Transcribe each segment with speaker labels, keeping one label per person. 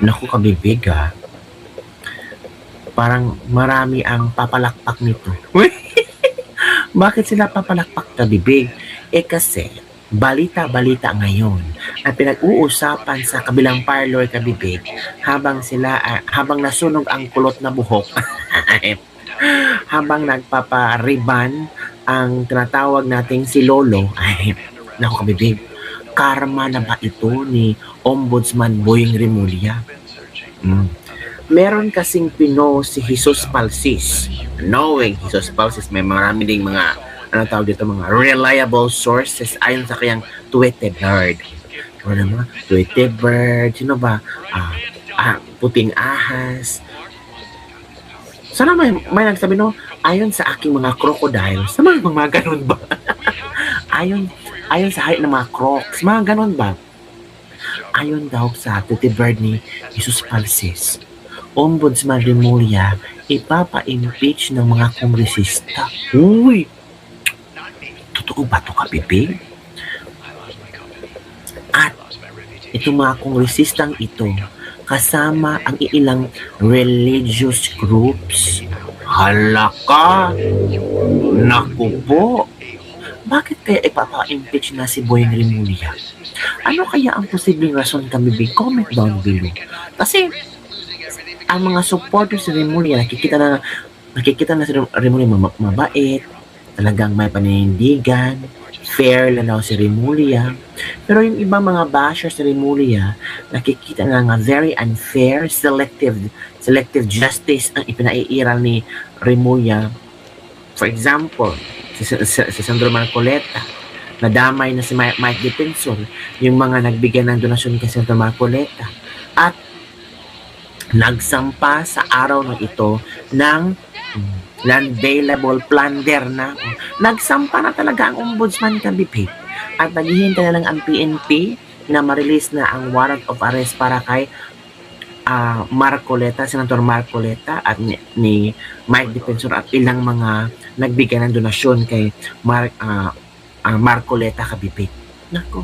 Speaker 1: Naku kabibig parang marami ang papalakpak nito. Bakit sila papalakpak kabibig? Kasi balita-balita ngayon ang pinag-uusapan sa kabilang parlor kabibig habang nasunog ang kulot na buhok habang nagpapariban ang tinatawag nating si Lolo. Naku kabibig, karma na ba ito ni Ombudsman Boying Rimulya? Meron kasing pinost si Jesus Palsis. Knowing Jesus Palsis, may marami ding mga mga reliable sources ayon sa kanyang Tweety Bird. Mga Tweety Bird, sino ba? Puting Ahas. Sana may nagsabi ayon sa aking mga crocodiles. Sa mga ganun ba? ayon sa height ng mga crocs, mga ganun ba? Ayon daw sa Tweety Bird ni Jesus Palsis, Ombudsman Rimulya ipapa-impeach ng mga kongresista. Uy! Totoo ba ito kabibig? At itong mga kongresistang ito kasama ang ilang religious groups. Halaka! Naku po! Bakit kaya ipapa-impeach na si Boying Rimulya? Ano kaya ang posibleng rason kabibig? Comment down below. Kasi ang mga supporters ni Rimulya, nakikita na si Rimulya mabait, talagang may paninindigan, fair lang daw si Rimulya. Pero yung ibang mga bashers ni Rimulya, nakikita na nga very unfair, selective justice ang ipinaiiral ni Rimulya. For example, si Sandro Marcoleta, nadamay na si Mike Defensor, yung mga nagbigay ng donasyon kay Sandro Marcoleta. At nagsampa sa araw na ito ng non-bailable plunder na. Nagsampa na talaga ang ombudsman kabibig. At naghihintay na lang ang PNP na ma-release na ang warrant of arrest para kay Marcoleta, Senator Marcoleta at ni Mike Defensor at ilang mga nagbigay ng donasyon kay Marcoleta kabibig. Nako.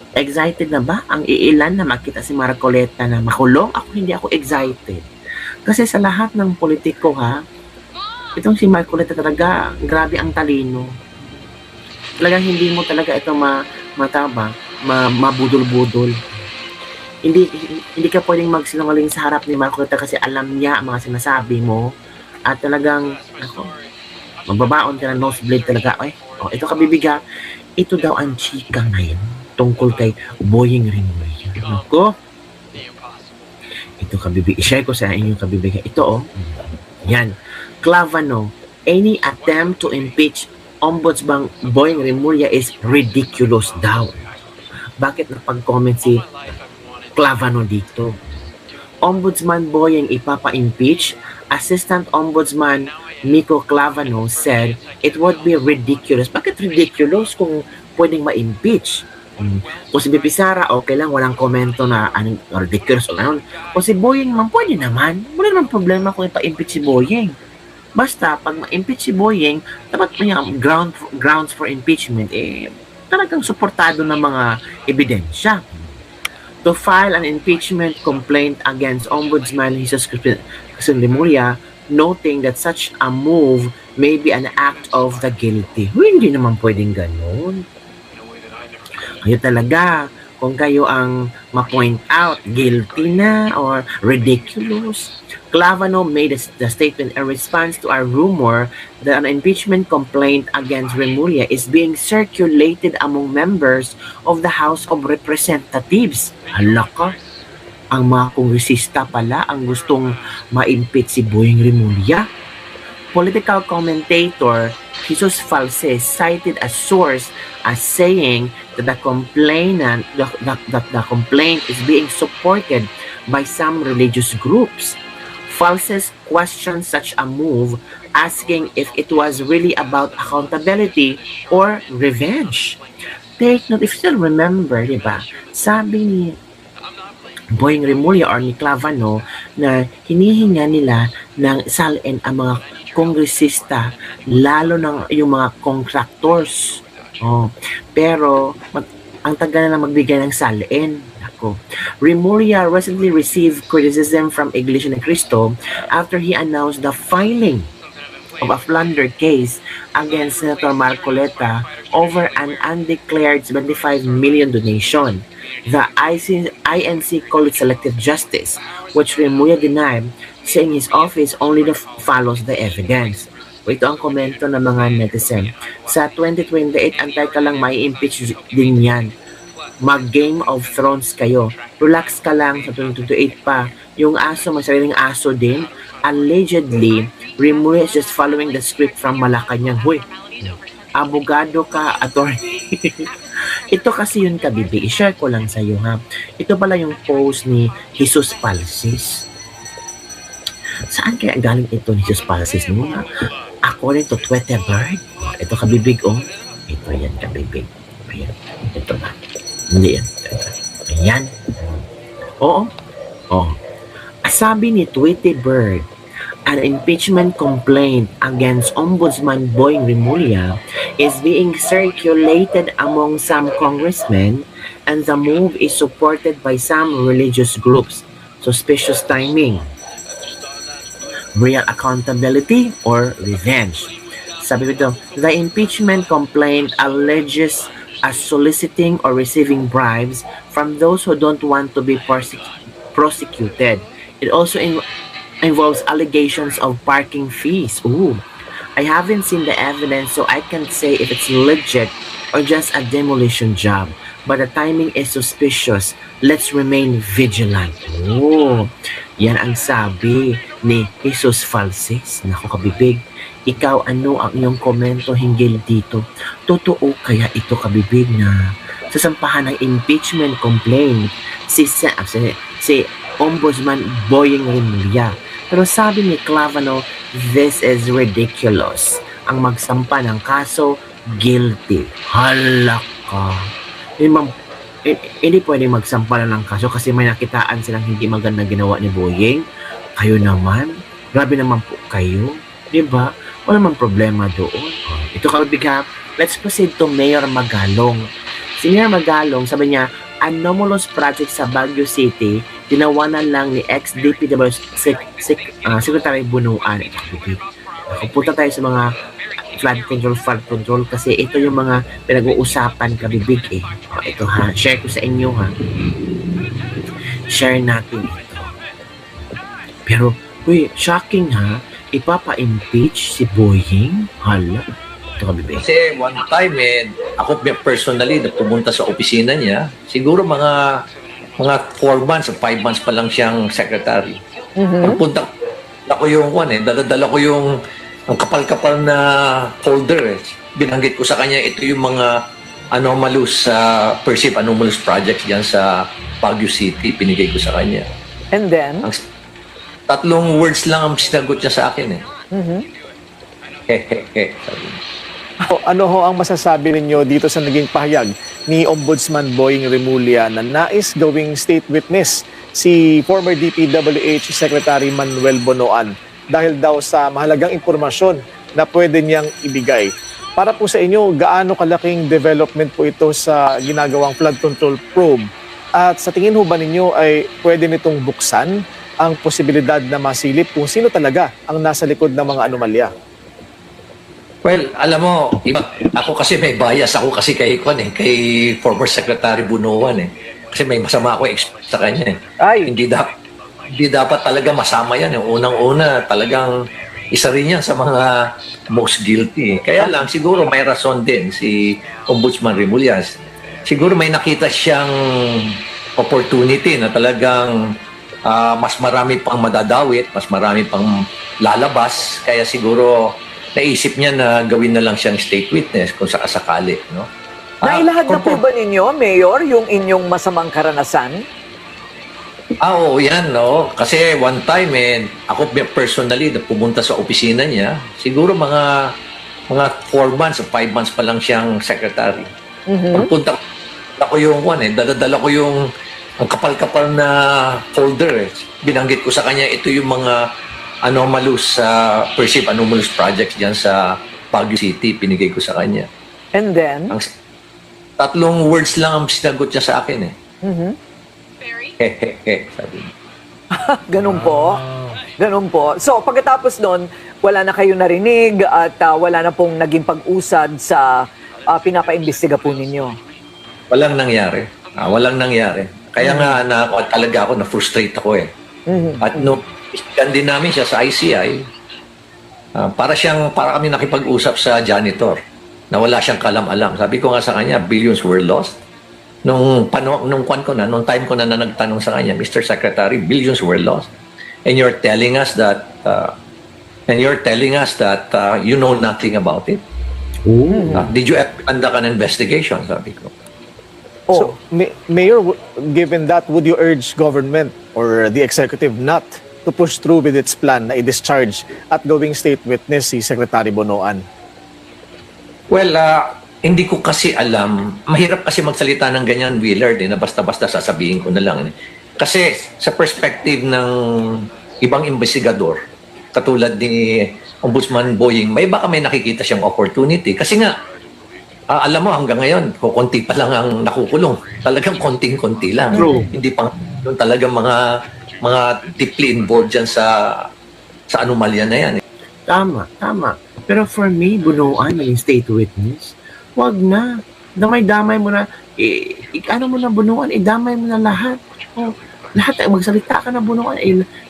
Speaker 1: Excited na ba ang iilan na makita si Marcoleta na makulong? Hindi ako excited. Kasi sa lahat ng politiko itong si Marcoleta talaga, grabe ang talino. Talagang hindi mo talaga ito mabudol-budol. Hindi ka pwedeng magsinungaling sa harap ni Marcoleta kasi alam niya ang mga sinasabi mo at talagang, magbabaon ka ng nosebleed talaga. Ito kabibiga, ito daw ang chika ngayon tungkol kay Boying Rimulya. Ako, ito kabibig, i-share ko sa inyo kabibig. Ito yan. Clavano, any attempt to impeach Ombudsman Boying Rimulya is ridiculous daw. Bakit napag-comment si Clavano dito? Ombudsman Boying ipapa-impeach? Assistant Ombudsman Miko Clavano said it would be ridiculous. Bakit ridiculous kung pwedeng ma-impeach? Kung si BP Sara, okay lang, walang komento na anong ridiculous o gano'n. Kung si Boying man, pwede naman. Wala naman problema kung ipa-impeach si Boying. Basta, pag ma-impeach si Boying, dapat niya grounds for impeachment, talagang suportado ng mga ebidensya. To file an impeachment complaint against Ombudsman Jesus Rimulya, noting that such a move may be an act of the guilty. Hindi naman pwedeng gano'n. Kayo talaga, kung kayo ang ma-point out, guilty na or ridiculous. Clavano made the statement in response to a rumor that an impeachment complaint against Rimulya is being circulated among members of the House of Representatives. Halaka, ang mga kongresista pala ang gustong ma-impeach si Boying Rimulya. Political commentator Jesus Falses cited a source as saying that the complaint is being supported by some religious groups. Falses questioned such a move, asking if it was really about accountability or revenge. Take note, if you still remember, diba, sabi ni Boying Rimulya or ni Clavano na hinihinga nila ng salin ang mga kongresista, lalo ng yung mga contractors. Pero ang tagal na magbigay ng salin. Nako. Remulla recently received criticism from Iglesia ni Cristo after he announced the filing of a plunder case against Senator Marcoleta over an undeclared 75 million donation. The INC called it selective justice, which Remulla denied, saying his office only follows the evidence. O ito ang komento ng mga netizen. Sa 2028, antay ka lang may impeach din yan. Mag-Game of Thrones kayo. Relax ka lang sa 2028 pa. Yung aso, may sariling aso din. Allegedly, Remulla is just following the script from Malacanang. Huy, abogado ka, attorney. Ito kasi yun kabibi. I-share ko lang sa'yo ha. Ito pala yung post ni Jesus Palsis. Saan kaya galing ito ni Jesus Palsis? No? According to Twitter Bird. Ito kabibig oh. Ito yan kabibig. Ayan. Ito na. Hindi yan. Ayan. Oo. Oh. Sabi ni Tweety Bird, an impeachment complaint against Ombudsman Boying Remulla is being circulated among some congressmen and the move is supported by some religious groups. Suspicious timing. Real accountability or revenge. Sabi nito, the impeachment complaint alleges as soliciting or receiving bribes from those who don't want to be prosecuted. It also involves allegations of parking fees. Ooh, I haven't seen the evidence so I can't say if it's legit or just a demolition job. But the timing is suspicious. Let's remain vigilant. Oh, yan ang sabi ni Jesus Falsis. Naku kabibig, ikaw ano ang iyong komento hinggil dito? Totoo kaya ito kabibig na sasampahan ng impeachment complaint si Ombudsman Boying Remulla? Pero sabi ni Clavano, this is ridiculous. Ang magsampa ng kaso, guilty. Hala ka. Hindi pwede magsampa ng kaso kasi may nakitaan silang hindi maganda ginawa ni Boying. Kayo naman, grabe naman po kayo. Diba? Wala namang problema doon. Ito kabibig ha. Let's proceed to Mayor Magalong. Si Mayor Magalong, sabi niya, anomalous project sa Baguio City, tinawanan lang ni ex-DPW Secretary Bunuan. Punta tayo sa mga flood control kasi ito yung mga pinag-uusapan kabibig eh. Ito ha, share ko sa inyo ha. Share natin ito. Pero, uy, shocking ha, ipapa-impeach si Boying? Hala, ito kabibig.
Speaker 2: Kasi one time ako personally na pumunta sa opisina niya, siguro mga 4 months o 5 months pa lang siyang secretary. Pagpunta ako yung dala-dala ko yung ang kapal-kapal na folder Binanggit ko sa kanya, ito yung mga anomalous perceived anomalous projects diyan sa Baguio City, pinigay ko sa kanya.
Speaker 3: And then?
Speaker 2: 3 words lang ang sinagot niya sa akin sabi niya.
Speaker 3: Ano ho ang masasabi ninyo dito sa naging pahayag ni Ombudsman Boying Remulla na nais gawing state witness si former DPWH Secretary Manuel Bonoan dahil daw sa mahalagang impormasyon na pwede niyang ibigay? Para po sa inyo, gaano kalaking development po ito sa ginagawang flood control probe? At sa tingin ho ba ninyo ay pwede nitong buksan ang posibilidad na masilip kung sino talaga ang nasa likod ng mga anomalya?
Speaker 2: Well, alam mo, ako kasi may bias ako kasi kay former Secretary Bunuan Kasi may masama ako sa kanya
Speaker 3: Ay.
Speaker 2: Hindi dapat talaga masama yan. Unang-una, talagang isa rin yan sa mga most guilty. Kaya lang, siguro may rason din si Ombudsman Remulla. Siguro may nakita siyang opportunity na talagang mas marami pang madadawit, mas marami pang lalabas. Kaya siguro naisip niya na gawin na lang siyang state witness kung sakasakali. No?
Speaker 4: Nailahad na po ba ninyo, Mayor, yung inyong masamang karanasan?
Speaker 2: Oo, yan, no? Kasi one time, ako personally na pumunta sa opisina niya, siguro mga 4 months o 5 months pa lang siyang secretary. Pagpunta ako yung dala-dala ko yung ang kapal-kapal na folder Binanggit ko sa kanya, ito yung mga anomalous perceived anomalous projects diyan sa Baguio City, pinigay ko sa kanya.
Speaker 4: And then?
Speaker 2: 3 words lang ang sinagot niya sa akin Hehehe, sabi niya.
Speaker 4: Ganun po. Ganun po. So, pagkatapos nun, wala na kayo narinig at wala na pong naging pag-usad sa pinapaimbestiga po ninyo.
Speaker 2: Walang nangyari. Walang nangyari. Kaya nga talaga ako, na-frustrate ako eh. At no, istigan din namin siya sa ICI, para kami nakipag-usap sa janitor na wala siyang kalam-alam. Sabi ko nga sa kanya, billions were lost. Nung time ko na nagtanong sa kanya, Mr. Secretary, billions were lost. And you're telling us that you know nothing about it. Did you ever conduct an investigation? Sabi ko.
Speaker 3: So, Mayor, given that, would you urge government or the executive not to push through with its plan na i-discharge at gawing state witness si Secretary Bonoan?
Speaker 2: Well, hindi ko kasi alam. Mahirap kasi magsalita ng ganyan, Willard, na basta-basta sasabihin ko na lang. Kasi sa perspective ng ibang investigador, katulad ni Ombudsman Boying, baka may nakikita siyang opportunity. Kasi nga, alam mo, hanggang ngayon, konti pa lang ang nakukulong. Talagang konting-konti lang.
Speaker 1: True.
Speaker 2: Hindi pa yung talagang mga deeply involved dyan sa anomalya na yan.
Speaker 1: Tama. Pero for me, Bonoan, yung state witness, wag na. Damay-damay mo na. Ano mo na, Bonoan, idamay mo na lahat. Lahat, magsalita ka na, Bonoan.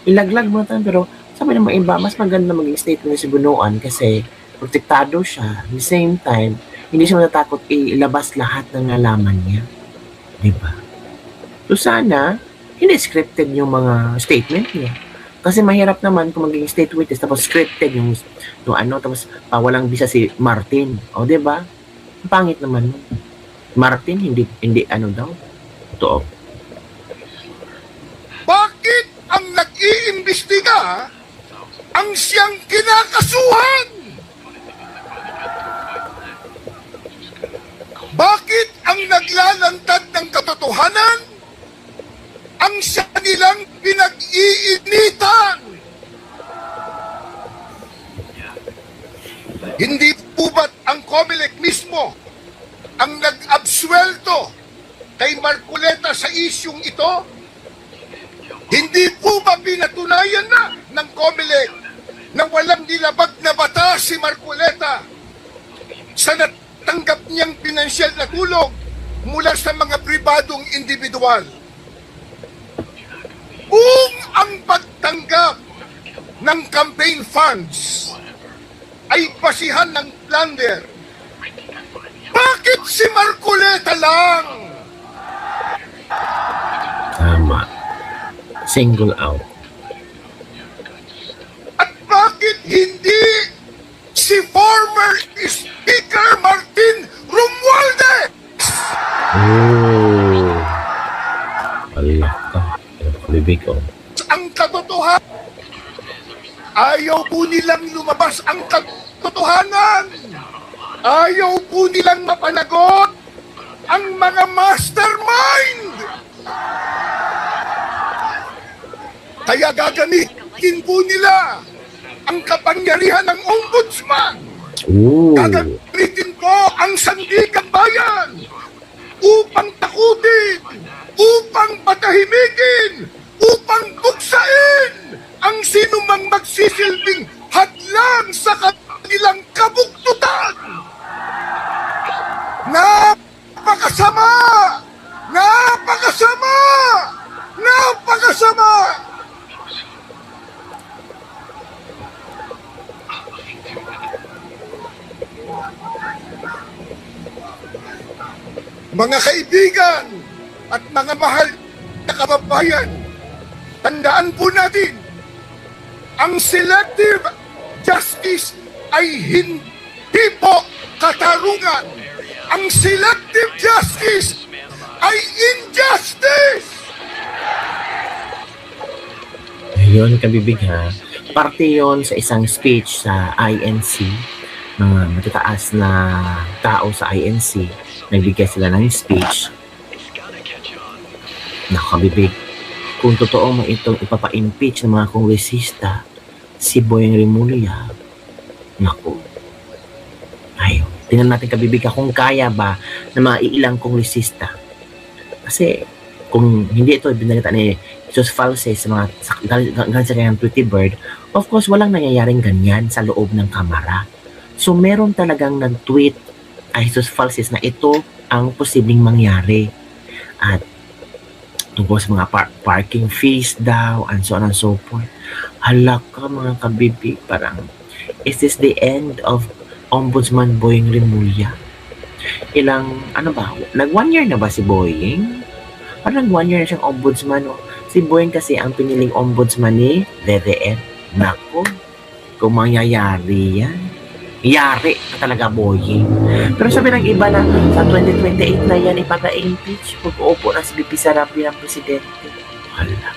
Speaker 1: Ilaglag mo na tayo. Pero sabi naman iba, mas maganda maging state witness si Bonoan kasi protektado siya. At the same time, hindi siya matatakot ilabas lahat ng nalaman niya. Diba? So sana, hindi scripted yung mga statement niya. Kasi mahirap naman kung maging state witness tapos scripted yung tapos walang bisa si Martin. O, diba? Ang pangit naman. Martin, hindi daw. Totoo.
Speaker 5: Bakit ang nag-iimbestiga ang siyang kinakasuhan? Bakit ang naglalantad ng katotohanan ang siya nilang pinag-iinitan? Hindi po ba't ang COMELEC mismo ang nag-absuelto kay Marcoleta sa isyung ito? Hindi po ba pinatunayan na ng COMELEC na walang nilabag na batas si Marcoleta sa natanggap niyang pinansyal na tulong mula sa mga pribadong individual? Kung ang pagtanggap ng campaign funds ay basihan ng plunder, bakit si Marcoleta lang?
Speaker 1: Tama. Single out.
Speaker 5: At bakit hindi si former Speaker Martin Romualdez?
Speaker 1: Allah ka. Kalibig ko.
Speaker 5: Ang katotohanan, ayaw po nilang lumabas ang katotohanan. Ayaw po nilang mapanagot ang mga mastermind. Kaya gagamitin po nila ang kapangyarihan ng ombudsman. Gagamitin po ang sandigang bayan upang takutin, upang patahimikin, upang buksain ang sinumang magsisilbing hadlang sa kanilang kabuktutan. Napakasama! Napakasama! Napakasama! Mga kaibigan at mga mahal na kababayan, tandaan po natin, ang selective justice ay hindi po katarungan. Ang selective justice ay injustice!
Speaker 1: Ayun, kabibig ha. Parte yon sa isang speech sa INC. Mga matataas na tao sa INC. Nagbigay sila ng speech. Nakabibig. Kung totoo mo itong ipapa-impeach ng mga kongresista, si Boying Remulla, naku. Ayun. Tingnan natin kabibig kung kaya ba na maiilang kongresista. Kasi kung hindi ito binalita ni Jesus False sa mga galing sa kanyang Tweety Bird, of course, walang nangyayaring ganyan sa loob ng kamara. So, meron talagang nag-tweet kay Jesus Falses na ito ang posibleng mangyari. At tungkol sa mga parking fees daw, and so on and so forth. Hala ka mga kabibig, parang, is this the end of Ombudsman Boying Remulla? Nag 1 year na ba si Boying? Parang 1 year na siyang ombudsman. Si Boying kasi ang piniling ombudsman ni DDM. Nako, kung mangyayari yan, yari ka talaga, Boying. Pero sabi ng iba na sa 2028 na yan ipag-impeach pag uupo na si BP Sara bilang presidente. Wala.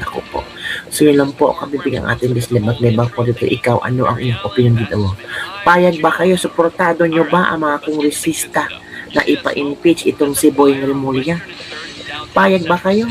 Speaker 1: Naku po. So yun lang po, kabibig ang ating Lislib po dito. Ikaw, ano ang iyong opinion dito? Payag ba kayo? Suportado nyo ba ang mga kongresista na ipa-impeach itong si Boying Remulla? Payag ba kayo?